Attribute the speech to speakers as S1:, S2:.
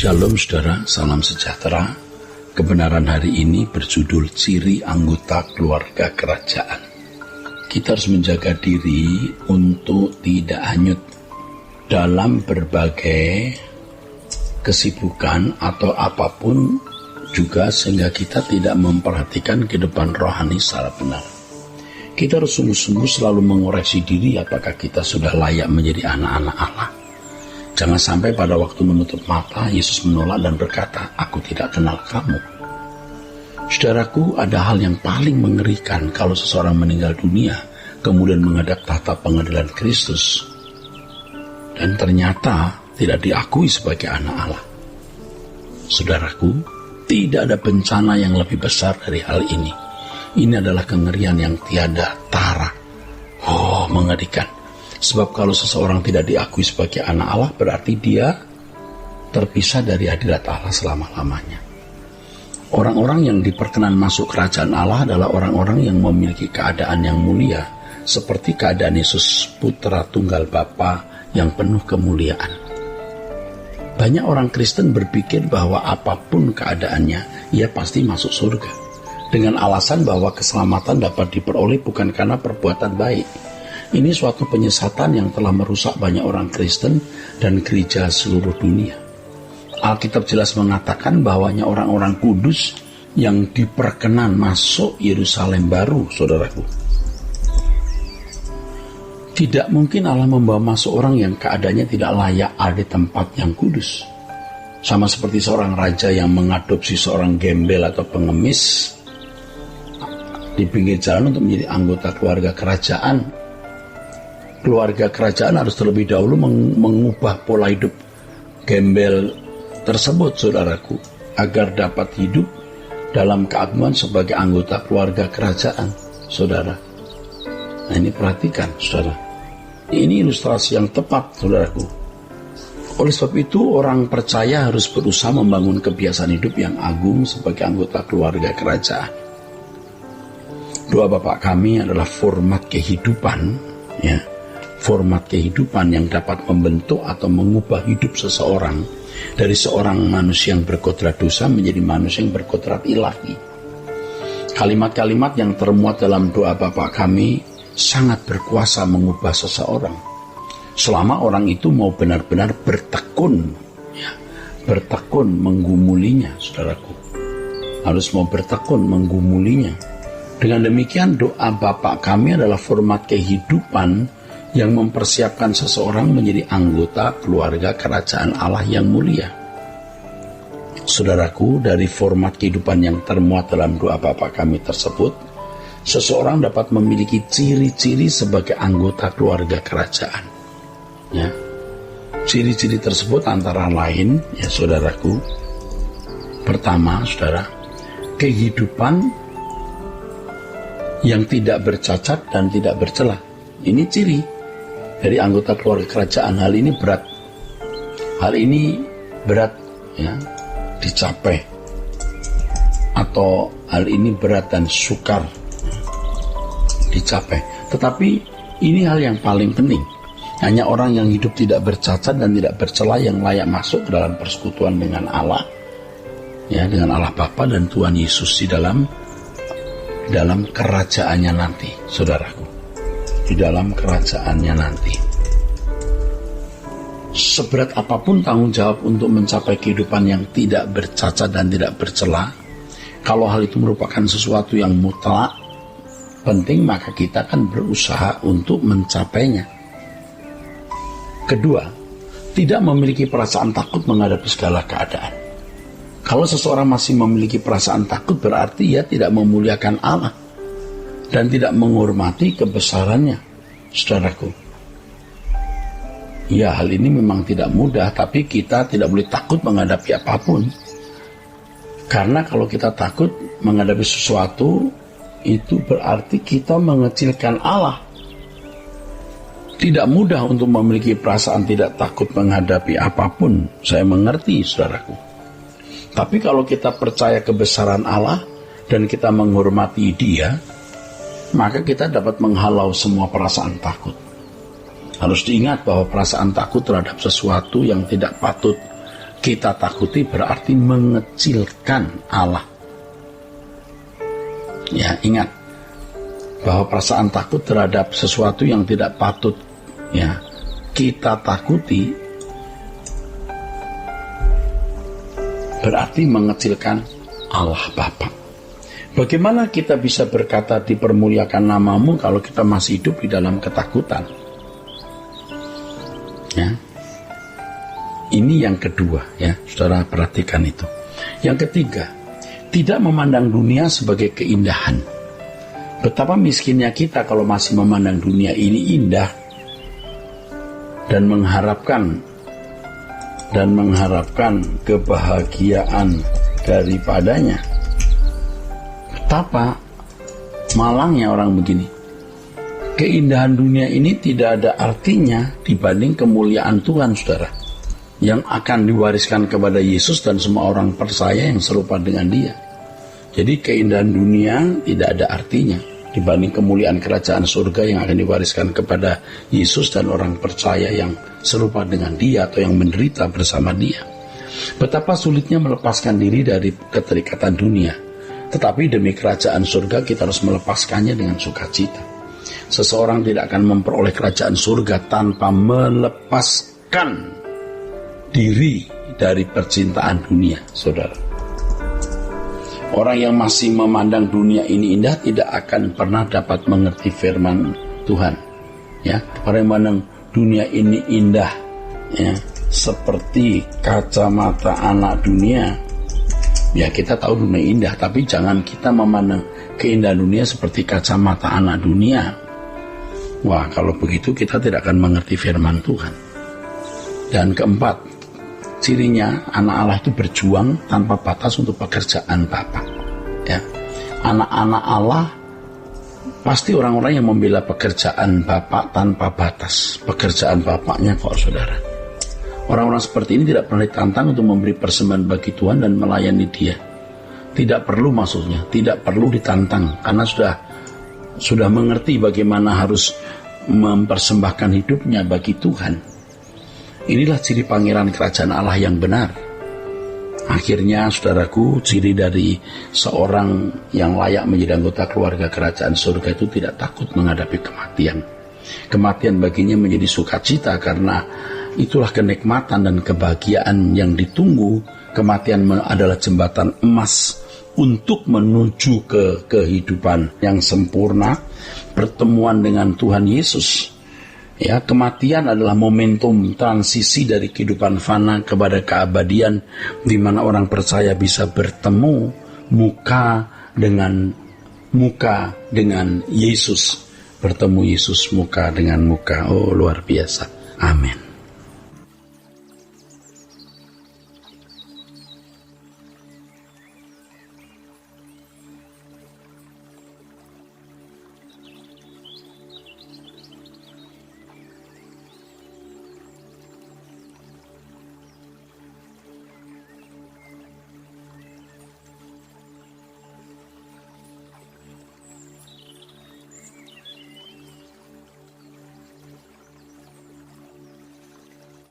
S1: Shalom saudara, salam sejahtera. Kebenaran hari ini berjudul ciri anggota keluarga kerajaan. Kita harus menjaga diri untuk tidak hanyut dalam berbagai kesibukan atau apapun juga, sehingga kita tidak memperhatikan kehidupan rohani secara benar. Kita harus sungguh-sungguh selalu mengoreksi diri apakah kita sudah layak menjadi anak-anak Allah. Jangan sampai pada waktu menutup mata, Yesus menolak dan berkata, "Aku tidak kenal kamu." Saudaraku, ada hal yang paling mengerikan kalau seseorang meninggal dunia, kemudian menghadap tahta pengadilan Kristus, dan ternyata tidak diakui sebagai anak Allah. Saudaraku, tidak ada bencana yang lebih besar dari hal ini. Ini adalah kengerian yang tiada tara. Oh, mengerikan. Sebab kalau seseorang tidak diakui sebagai anak Allah, berarti dia terpisah dari hadirat Allah selama-lamanya. Orang-orang yang diperkenan masuk kerajaan Allah adalah orang-orang yang memiliki keadaan yang mulia, seperti keadaan Yesus, Putra Tunggal Bapa yang penuh kemuliaan. Banyak orang Kristen berpikir bahwa apapun keadaannya, ia pasti masuk surga, dengan alasan bahwa keselamatan dapat diperoleh bukan karena perbuatan baik. Ini suatu penyesatan yang telah merusak banyak orang Kristen dan gereja seluruh dunia. Alkitab jelas mengatakan bahwanya orang-orang kudus yang diperkenan masuk Yerusalem baru, saudaraku. Tidak mungkin Allah membawa masuk orang yang keadaannya tidak layak ada di tempat yang kudus. Sama seperti seorang raja yang mengadopsi seorang gembel atau pengemis di pinggir jalan untuk menjadi anggota keluarga kerajaan. Keluarga kerajaan harus terlebih dahulu mengubah pola hidup gembel tersebut, saudaraku, agar dapat hidup dalam keagungan sebagai anggota keluarga kerajaan, saudara. Nah, ini perhatikan, saudara. Ini ilustrasi yang tepat, saudaraku. Oleh sebab itu, orang percaya harus berusaha membangun kebiasaan hidup yang agung sebagai anggota keluarga kerajaan. Doa Bapa kami adalah format kehidupan, ya. Format kehidupan yang dapat membentuk atau mengubah hidup seseorang dari seorang manusia yang berkodrat dosa menjadi manusia yang berkodrat ilahi. Kalimat-kalimat yang termuat dalam doa Bapa kami sangat berkuasa mengubah seseorang, selama orang itu mau benar-benar bertekun, ya, bertekun menggumulinya, saudaraku. Harus mau bertekun menggumulinya. Dengan demikian, doa Bapa kami adalah format kehidupan yang mempersiapkan seseorang menjadi anggota keluarga kerajaan Allah yang mulia. Saudaraku, dari format kehidupan yang termuat dalam doa Bapa kami tersebut, seseorang dapat memiliki ciri-ciri sebagai anggota keluarga kerajaan. Ya. Ciri-ciri tersebut antara lain, ya saudaraku, pertama, saudara, kehidupan yang tidak bercacat dan tidak bercela. Ini ciri dari anggota keluarga kerajaan. Hal ini berat ya dicapai, atau hal ini berat dan sukar dicapai. Tetapi ini hal yang paling penting. Hanya orang yang hidup tidak bercacat dan tidak bercela yang layak masuk ke dalam persekutuan dengan Allah, ya, dengan Allah Bapa dan Tuhan Yesus di dalam kerajaannya nanti, saudaraku. Di dalam kerajaannya nanti. Seberat apapun tanggung jawab untuk mencapai kehidupan yang tidak bercacat dan tidak bercela, kalau hal itu merupakan sesuatu yang mutlak penting, maka kita akan berusaha untuk mencapainya. Kedua, tidak memiliki perasaan takut menghadapi segala keadaan. Kalau seseorang masih memiliki perasaan takut, berarti ia tidak memuliakan Allah dan tidak menghormati kebesarannya, saudaraku. Ya, hal ini memang tidak mudah, tapi kita tidak boleh takut menghadapi apapun. Karena kalau kita takut menghadapi sesuatu, itu berarti kita mengecilkan Allah. Tidak mudah untuk memiliki perasaan tidak takut menghadapi apapun, saya mengerti, saudaraku. Tapi kalau kita percaya kebesaran Allah dan kita menghormati Dia, maka kita dapat menghalau semua perasaan takut. Harus diingat bahwa perasaan takut terhadap sesuatu yang tidak patut Kita takuti berarti mengecilkan Allah. Ya, ingat bahwa perasaan takut terhadap sesuatu yang tidak patut ya kita takuti berarti mengecilkan Allah Bapa. Bagaimana kita bisa berkata dipermuliakan namamu kalau kita masih hidup di dalam ketakutan? Ya. Ini yang kedua ya, saudara perhatikan itu. Yang ketiga, tidak memandang dunia sebagai keindahan. Betapa miskinnya kita kalau masih memandang dunia ini indah dan mengharapkan kebahagiaan daripadanya. Betapa malangnya orang begini. Keindahan dunia ini tidak ada artinya dibanding kemuliaan Tuhan, saudara, yang akan diwariskan kepada Yesus dan semua orang percaya yang serupa dengan Dia. Jadi keindahan dunia tidak ada artinya dibanding kemuliaan kerajaan surga yang akan diwariskan kepada Yesus dan orang percaya yang serupa dengan Dia atau yang menderita bersama Dia. Betapa sulitnya melepaskan diri dari keterikatan dunia, tetapi demi kerajaan surga kita harus melepaskannya dengan sukacita. Seseorang tidak akan memperoleh kerajaan surga tanpa melepaskan diri dari percintaan dunia, saudara. Orang yang masih memandang dunia ini indah tidak akan pernah dapat mengerti firman Tuhan. Ya, orang yang memandang dunia ini indah, ya, seperti kacamata anak dunia. Ya, kita tahu dunia indah, tapi jangan kita memandang keindahan dunia seperti kacamata anak dunia. Wah, kalau begitu kita tidak akan mengerti firman Tuhan. Dan keempat, cirinya anak Allah itu berjuang tanpa batas untuk pekerjaan Bapa. Ya, anak-anak Allah pasti orang-orang yang membela pekerjaan Bapa tanpa batas. Pekerjaan Bapaknya kok, saudara. Orang-orang seperti ini tidak pernah ditantang untuk memberi persembahan bagi Tuhan dan melayani Dia. Tidak perlu, maksudnya, tidak perlu ditantang karena sudah mengerti bagaimana harus mempersembahkan hidupnya bagi Tuhan. Inilah ciri pangeran kerajaan Allah yang benar. Akhirnya, saudaraku, ciri dari seorang yang layak menjadi anggota keluarga kerajaan surga itu tidak takut menghadapi kematian. Kematian baginya menjadi sukacita karena itulah kenikmatan dan kebahagiaan yang ditunggu. Kematian adalah jembatan emas untuk menuju ke kehidupan yang sempurna, pertemuan dengan Tuhan Yesus. Ya, kematian adalah momentum transisi dari kehidupan fana kepada keabadian, di mana orang percaya bisa bertemu muka dengan Yesus, bertemu Yesus muka dengan muka. Oh, luar biasa. Amin.